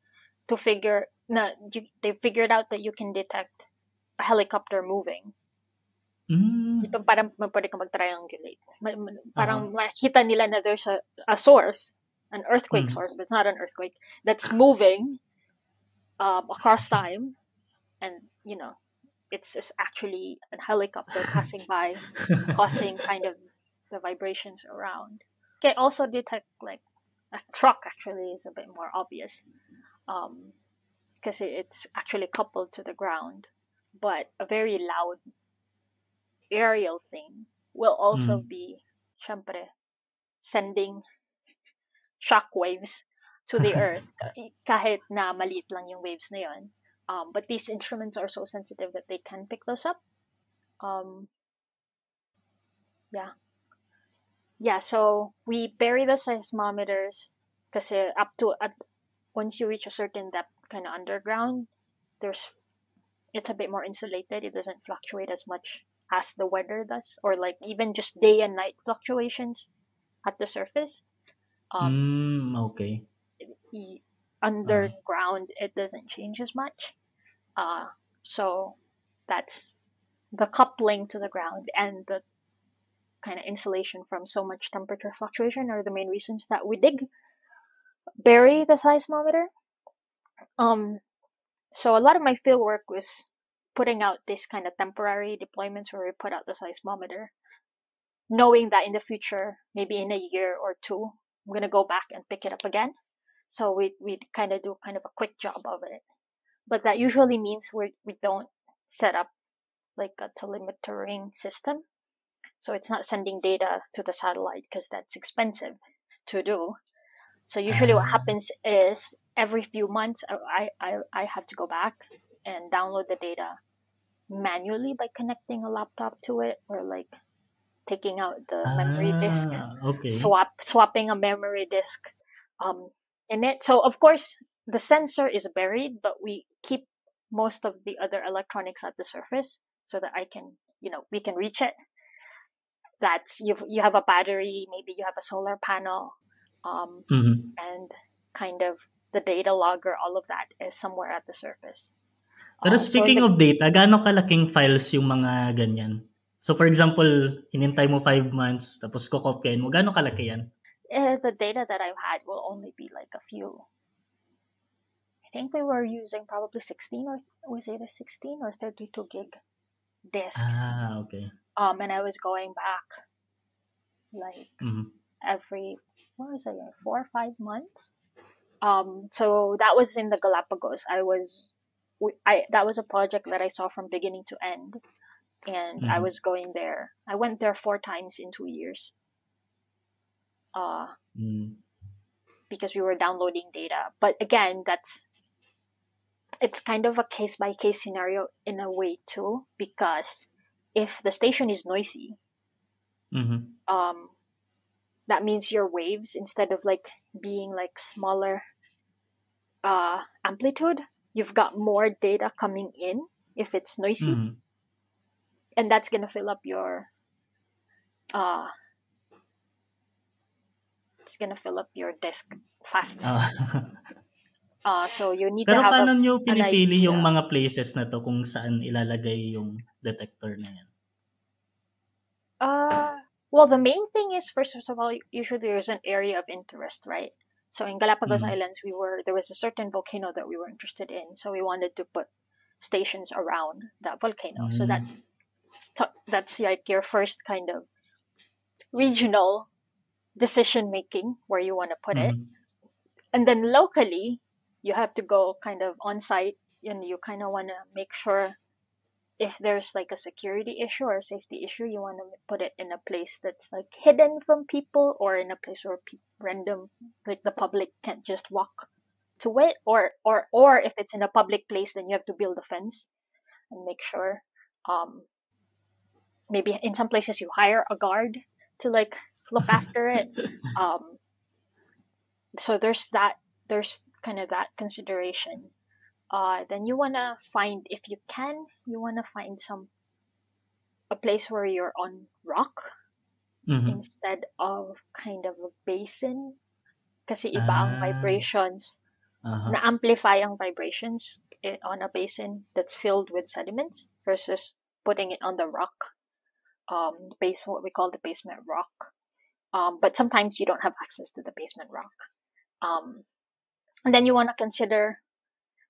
to they figured out that you can detect a helicopter moving. Parang pwede kang mag-triangulate. Parang makita nila na there's a source, an earthquake source, but it's not an earthquake, that's moving across time, and it's actually a helicopter passing by, causing kind of the vibrations around. Can also detect like a truck. Actually, is a bit more obvious, because it's actually coupled to the ground. But a very loud aerial thing will also be, syempre, sending shock waves to the earth, kahit na maliit lang yung waves na yun. But these instruments are so sensitive that they can pick those up. So we bury the seismometers kasi once you reach a certain depth, kind of underground, it's a bit more insulated. It doesn't fluctuate as much as the weather does, or like even just day and night fluctuations at the surface. Okay. Underground, it doesn't change as much. So that's the coupling to the ground and the kind of insulation from so much temperature fluctuation are the main reasons that we bury the seismometer. So a lot of my field work was putting out this kind of temporary deployments where we put out the seismometer, knowing that in the future, maybe in a year or two, I'm gonna go back and pick it up again. So we kind of do kind of a quick job of it. But that usually means we don't set up like a telemetering system. So it's not sending data to the satellite because that's expensive to do. So usually what happens is every few months I have to go back and download the data manually by connecting a laptop to it, or like taking out the memory disk, swapping a memory disk in it. So of course the sensor is buried, but we keep most of the other electronics at the surface so that I can, we can reach it. That's you have a battery, maybe you have a solar panel, and kind of the data logger, all of that is somewhere at the surface. Pero speaking of data, gaano kalaking files yung mga ganyan? So for example, hinintay mo 5 months, tapos kokopyahin mo, gaano kalaki yan? The data that I've had will only be like a few. I think we were using probably 16 or was it a 16 or 32 gig disks. Okay. And I was going back like every, 4 or 5 months. So that was in the Galapagos. That was a project that I saw from beginning to end, and I was going there. I went there 4 times in 2 years. Because we were downloading data. But again, it's kind of a case by case scenario in a way too, because if the station is noisy, that means your waves, instead of like being like smaller amplitude, you've got more data coming in if it's noisy, and that's gonna fill up your disk faster. So you need Pero to have paano nyo pinipili yung mga places na to kung saan ilalagay yung detector na yan? Well, the main thing is, first of all, usually there's an area of interest, right? So in Galapagos Islands, there was a certain volcano that we were interested in, so we wanted to put stations around that volcano. So that's like your first kind of regional decision making where you want to put it. And then locally, you have to go kind of on site, and you kind of want to make sure if there's like a security issue or a safety issue, you want to put it in a place that's like hidden from people, or in a place where like the public can't just walk to it, or if it's in a public place, then you have to build a fence and make sure. Maybe in some places you hire a guard to like look after it. So there's kind of that consideration. Then you want to find, if you can, a place where you're on rock instead of kind of a basin. Kasi iba ang vibrations. Na-amplify ang vibrations on a basin that's filled with sediments versus putting it on the rock. What we call the basement rock. But sometimes you don't have access to the basement rock. And then you want to consider,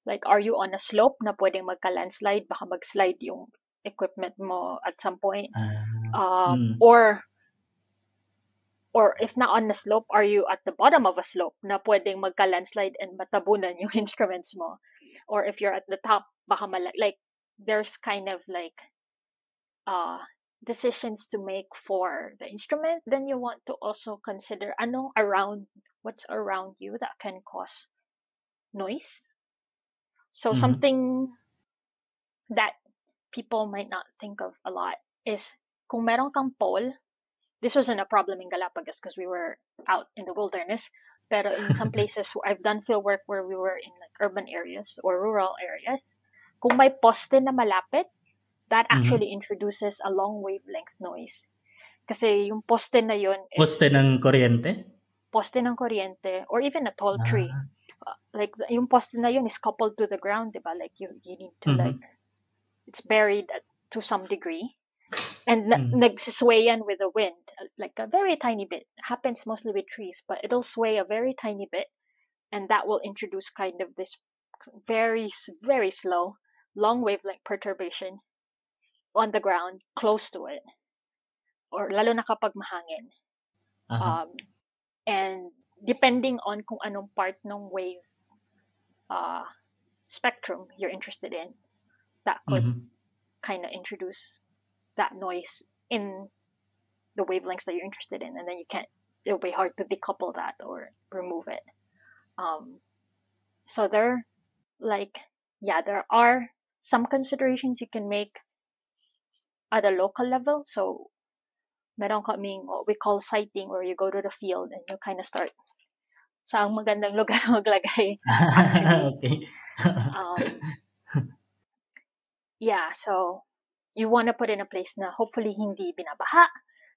like, are you on a slope na pwedeng magka-landslide? Baka mag-slide yung equipment mo at some point. Or if not on the slope, are you at the bottom of a slope na pwedeng magka-landslide and matabunan yung instruments mo? Or if you're at the top, baka like, there's kind of like decisions to make for the instrument. Then you want to also consider what's around you that can cause noise. So something that people might not think of a lot is kung meron kang pole. This wasn't a problem in Galapagos because we were out in the wilderness. Pero in some places, I've done field work where we were in like urban areas or rural areas. Kung may poste na malapit, that actually introduces a long wavelength noise. Kasi yung poste na yun is... Poste ng kuryente? Poste ng kuryente, or even a tall tree. Like, yung poste na yun is coupled to the ground, diba? Like, you need to like... It's buried to some degree. And nagsisway yan with the wind. Like a very tiny bit. It happens mostly with trees, but it'll sway a very tiny bit. And that will introduce kind of this very, very slow, long wavelength perturbation on the ground, close to it. Or lalo na kapag mahangin. And depending on kung anong part ng wave spectrum you're interested in, that could kind of introduce that noise in the wavelengths that you're interested in, and then it'll be hard to decouple that or remove it. So there are some considerations you can make at a local level. So meron kaming what we call sighting, where you go to the field and you kind of start sa magandang lugar maglagay. Okay. yeah, so you want to put in a place na hopefully hindi binabaha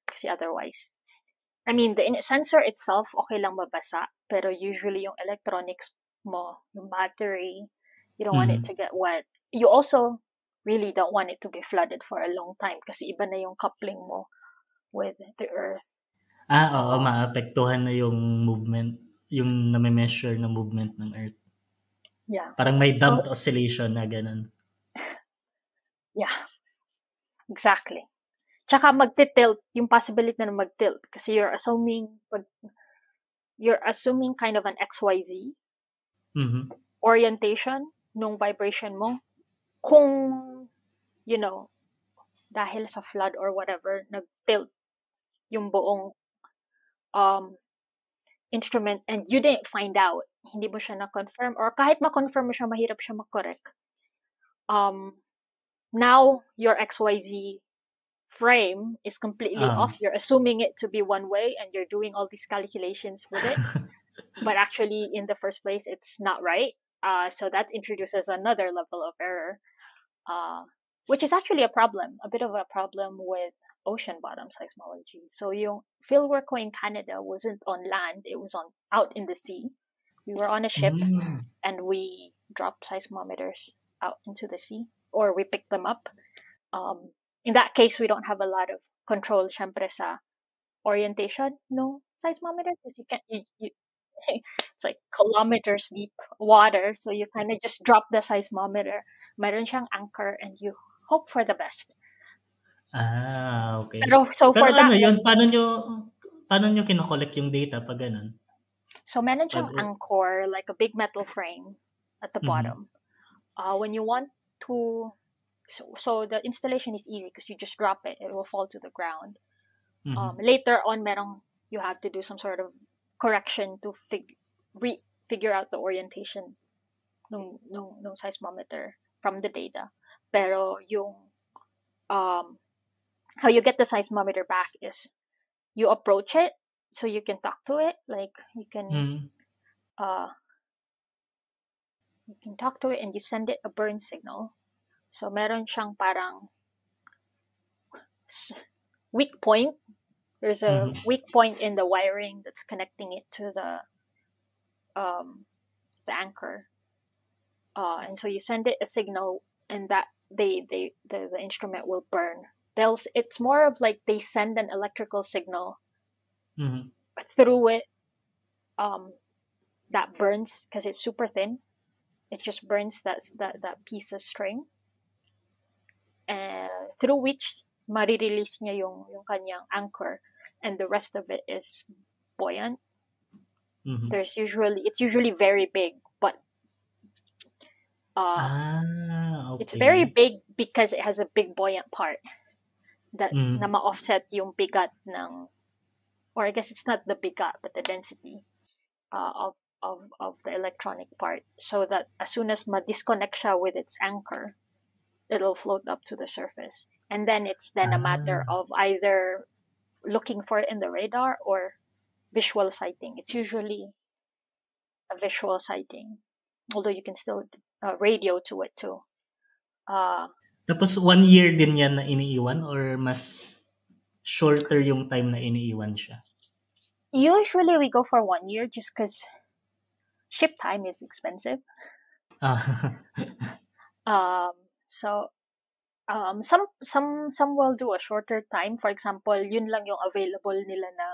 kasi otherwise, I mean, the sensor itself, okay lang mabasa, pero usually yung electronics mo, yung battery, you don't want it Mhm. to get wet. You also really don't want it to be flooded for a long time kasi iba na yung coupling mo with the earth. Oo, Uh, maapektuhan na yung movement, yung name-measure na movement ng Earth. yeah. Parang may So, damped oscillation na gano'n. yeah, exactly. Tsaka magti-tilt, yung possibility na mag-tilt kasi you're assuming kind of an XYZ Mhm. orientation nung vibration mo. Kung, you know, dahil sa flood or whatever, nag-tilt yung buong um, instrument and you didn't find out, hindi mo siya na-confirm, or kahit ma-confirm mo siya, mahirap siya ma-correct. Now, your XYZ frame is completely Oo. off. You're assuming it to be one way and you're doing all these calculations with it. But actually, in the first place, it's not right. So that introduces another level of error, which is actually a bit of a problem with ocean bottom seismology. So yung fieldwork ko in Canada wasn't on land; it was on out in the sea. We were on a ship Hmm. and we dropped seismometers out into the sea, or we picked them up. In that case, we don't have a lot of control, syempre, sa orientation no seismometer because it's like kilometers deep water, so you kind of just drop the seismometer. Meron siyang anchor and you hope for the best. Okay. Pero so Pero for ano that yun, one, paano niyo kino-collect yung data 'pag gano'n? so meron 'Pag siyang anchor, like a big metal frame at the Mhm. bottom. When you want to, so the installation is easy because you just drop it; it will fall to the ground. Mhm. Later on, you have to do some sort of correction to figure out the orientation nung seismometer from the data. Pero yung um, how you get the seismometer back is you approach it so you can talk to it. Like Hmm. uh, you can talk to it and you send it a burn signal. So meron siyang parang weak point. There's a Mhm. weak point in the wiring that's connecting it to um, the anchor. And so you send it a signal, and that the instrument will burn. It's more of like they send an electrical signal Mhm. through it, um, that burns because it's super thin. It just burns that piece of string, through which marirelease niya yung kanyang anchor, and the rest of it is buoyant. Mhm. It's usually very big, but uh, it's very Okay. big because it has a big buoyant part that na Hmm. ma-offset yung bigat ng, or I guess it's not the bigat but the density of the electronic part, so that as soon as ma-disconnect siya with its anchor, it'll float up to the surface, and then it's then a matter Ah. of either looking for it in the radar or visual sighting. It's usually a visual sighting, although you can still radio to it too. uh, Tapos 1 year din 'yan na iniiwan or mas shorter yung time na iniiwan siya? Usually we go for 1 year just because ship time is expensive. Ah. um, so some will do a shorter time. For example, yun lang yung available nila na,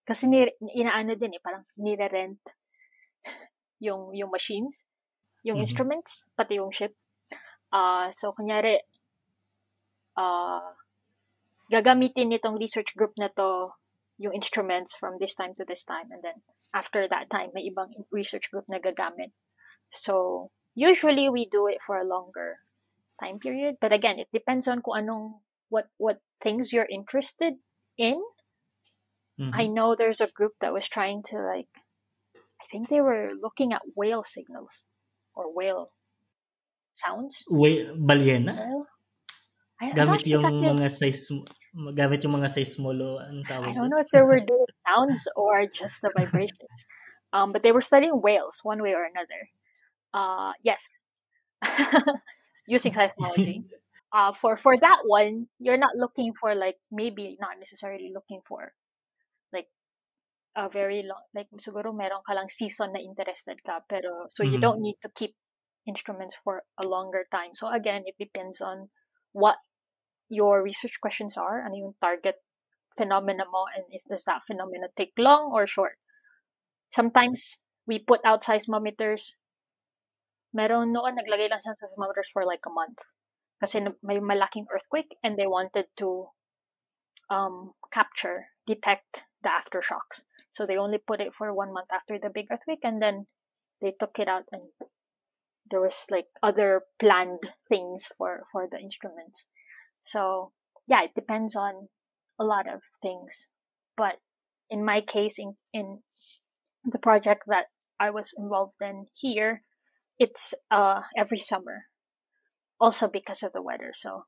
kasi inaano din parang nire-rent yung machines, yung Mhm. instruments, pati yung ship. So kunyari, uh, gagamitin nitong research group na to yung instruments from this time to this time, and then after that time may ibang research group na gagamit. So usually we do it for a longer time period, but again, it depends on kung anong what things you're interested in. I Mhm. know there's a group that was trying to, like, I think they were looking at whale signals or whale sounds. Balyena? Whale? I'm not Gamit sure yung exactly. mga seismolo, anong I tawag don't dun? know if they were doing sounds or just the vibrations. But they were studying whales one way or another. Yes, using seismology. for that one, you're not looking for like, maybe not necessarily looking for like a very long, like siguro meron ka lang season na interested ka, pero so you don't need to keep instruments for a longer time. So again, it depends on what your research questions are, ano yung target phenomena mo, and does that phenomena take long or short. Sometimes we put out seismometers. Meron noon naglagay lang sa seismometers for like a month kasi may malaking earthquake and they wanted to detect the aftershocks. So they only put it for 1 month after the big earthquake, and then they took it out, and there was like other planned things for the instruments. So yeah, it depends on a lot of things. But in my case, in the project that I was involved in here, it's every summer, also because of the weather. So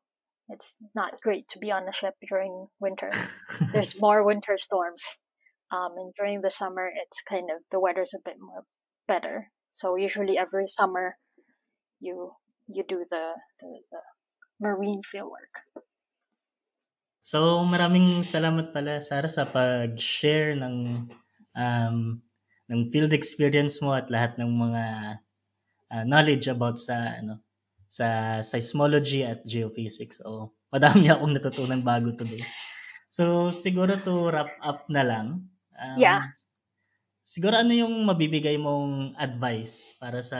it's not great to be on a ship during winter. There's more winter storms. And during the summer, it's kind of, the weather's a bit more better. So usually every summer, you do the marine fieldwork. So, maraming salamat pala, Sarah, sa pag-share um, ng field experience mo at lahat ng mga knowledge about sa seismology at geophysics. So, madami akong natutunan bago today. So, siguro to wrap up na lang. Yeah. Siguro ano yung mabibigay mong advice para sa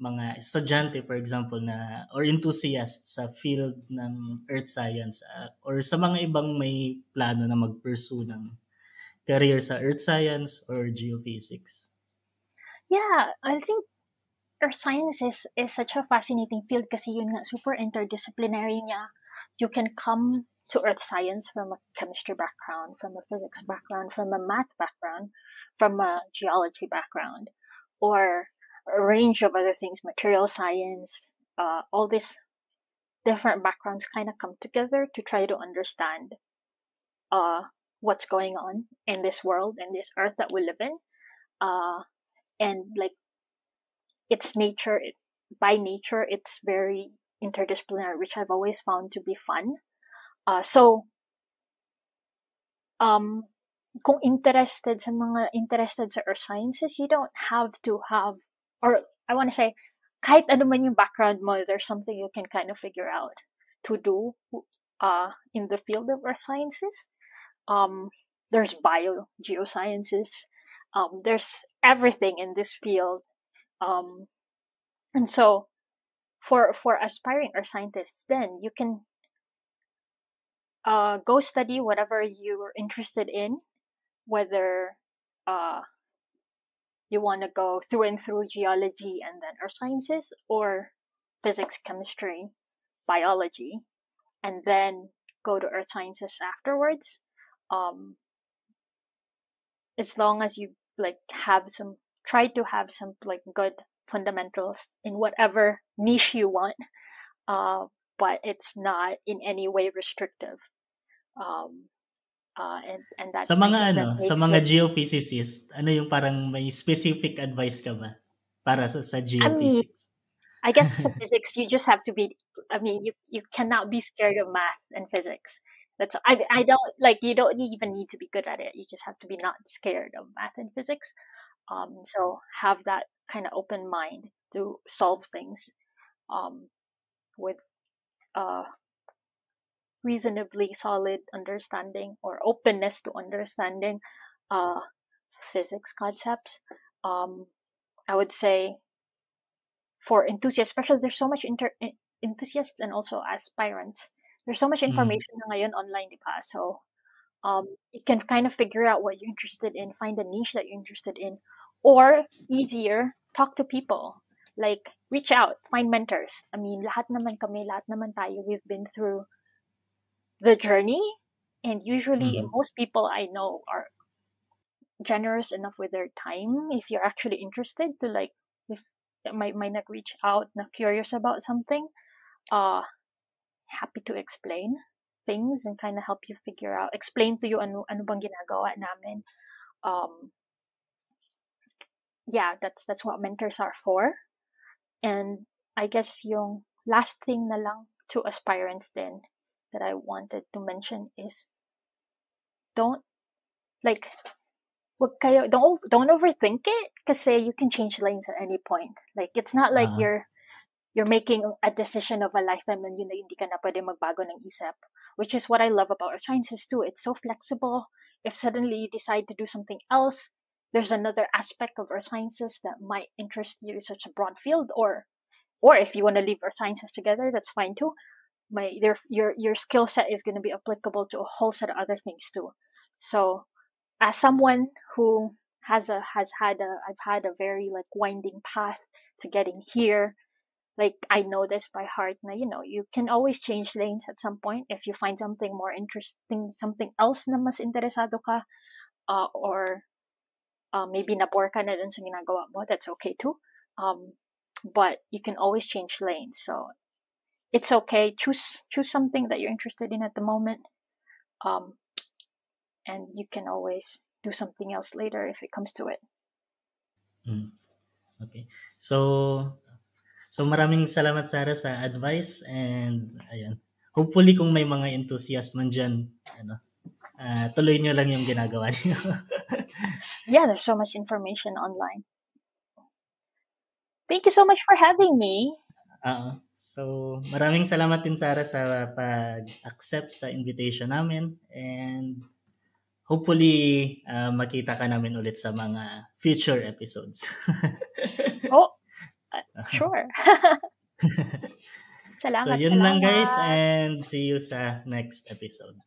mga estudyante, for example, or enthusiast sa field ng earth science, or sa mga ibang may plano na mag-pursue ng career sa earth science or geophysics? Yeah, I think earth science is such a fascinating field kasi yun nga, super interdisciplinary niya. You can come to earth science from a chemistry background, from a physics background, from a math background, from a geology background, or a range of other things, material science. All these different backgrounds kind of come together to try to understand what's going on in this world, in this earth that we live in. And like, its nature, by nature, it's very interdisciplinary, which I've always found to be fun. So, kung interested sa earth sciences, you don't have to have, or I want to say, kahit ano man yung background mo, there's something you can kind of figure out to do in the field of earth sciences. There's geosciences. There's everything in this field. And so for aspiring earth scientists, then you can go study whatever you're interested in, whether you want to go through and through geology and then earth sciences, or physics, chemistry, biology, and then go to earth sciences afterwards. As long as you like try to have some like good fundamentals in whatever niche you want, but it's not in any way restrictive. And that's, Sa I mga think, that sa makes mga it. geophysicist, ano yung parang may specific advice ka ba para sa I mean, geophysics? I guess for physics, you just have to be. I mean, you cannot be scared of math and physics. That's I don't like. You don't even need to be good at it. You just have to be not scared of math and physics. So have that kind of open mind to solve things, with reasonably solid understanding or openness to understanding physics concepts. I would say for enthusiasts, especially, there's so much enthusiasts and also aspirants. There's so much information na ngayon online, di ba? So you can kind of figure out what you're interested in, find a niche that you're interested in, or easier, talk to people. Like, reach out, find mentors. I mean, lahat naman tayo, we've been through the journey, and usually most people I know are generous enough with their time. If you're actually interested to, like, if might not reach out, not curious about something, happy to explain things and kind of help you figure out, explain to you ano bang ginagawa namin. Yeah, that's what mentors are for. And I guess yung last thing na lang to aspirants then that I wanted to mention is don't like don't overthink it kasi you can change lanes at any point. Like it's not like Ah, you're making a decision of a lifetime and hindi ka na pwede magbago ng isip, which is what I love about our sciences too. It's so flexible. If suddenly you decide to do something else, there's another aspect of our sciences that might interest you, such a broad field, or if you want to leave our sciences together, that's fine too. Your skill set is going to be applicable to a whole set of other things too. So as someone who I've had a very like winding path to getting here, like I know this by heart. Now you can always change lanes at some point if you find something more interesting, something else na mas interesado ka, or maybe nabore ka na dun sa ginagawa mo. That's okay too. But you can always change lanes, so it's okay. Choose something that you're interested in at the moment, um, and you can always do something else later if it comes to it. okay. So maraming salamat Sarah sa advice and ayun. Hopefully kung may mga enthusiast man diyan, tuloy niyo lang yung ginagawa niyo. Yeah, there's so much information online. Thank you so much for having me. So maraming salamat din Sarah sa pag-accept sa invitation namin and hopefully makita ka namin ulit sa mga future episodes. Oh, sure. So Salamat, yun lang guys salamat. and see you sa next episode.